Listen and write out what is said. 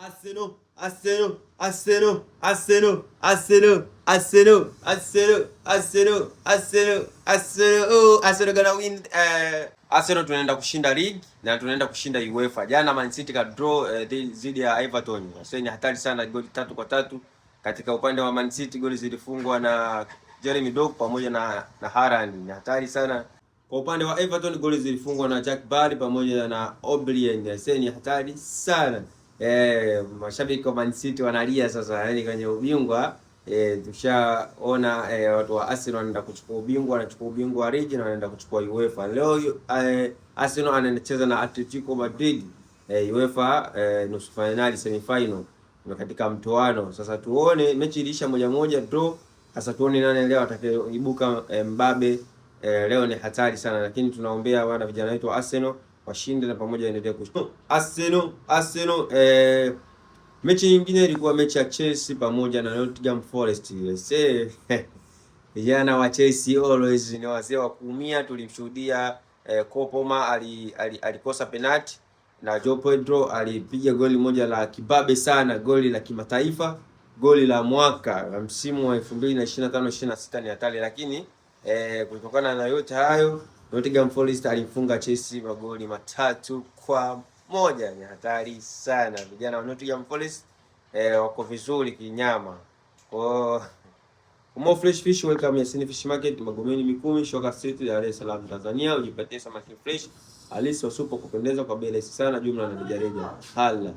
Arsenal, Arsenal, Arsenal, Arsenal, Arsenal, Arsenal, Arsenal, Arsenal, Arsenal, Arsenal. Oh, Arsenal gonna win. Arsenal tunaenda kushinda league na tunaenda kushinda UEFA. Jana Man City ka draw dhidi ya Everton. Sasa ni hatari sana, goli 3-3. Katika upande wa Man City goli zilifungwa na Jeremy Doku pamoja na Haaland. Ni hatari sana. Kwa upande wa Everton goli zilifungwa na Jack Barry pamoja na Oblien. Sasa ni hatari sana. Mashabiki wa Man City wanalia sasa, yani kwenye ubingwa tushaona watu wa Arsenal wanaenda kuchukua ubingwa, wanachukua ubingwa wa ligi na wanaenda kuchukua UEFA. Leo Arsenal anacheza na Atletico Madrid UEFA nusu finali semi final katika mtoano. Sasa tuone, mechi ilisha 1-1 draw. Sasa tuone nani leo atakayeibuka mbabe. Leo ni hatari sana, lakini tunaombea wana vijana wetu wa Arsenal washinde na pamoja endelee kushinda. Arsenal mechi nyingine ilikuwa mechi ya Chelsea pamoja na Nottingham Forest. Vijana wa Chelsea always ni wazee wa kuumia. Tulimshuhudia Kopoma alikosa penalti na Joe Pedro alipiga goli moja la kibabe sana, goli la kimataifa, goli la mwaka la msimu wa 2025-26. Ni hatari, lakini kutokana na yote hayo Nottingham Forest alimfunga Chelsea magoli 3-1. Ni hatari sana. Vijana wa Nottingham Forest wako vizuri kinyama. Kwa more fresh fish, welcome Yasini Fish Market Magomeni Mikumi, Shoka Street, Dar es Salaam, Tanzania. Ujipatie samaki fresh halisi wa supu kupendeza kwa bei rahisi sana, jumla na rejareja. Hala.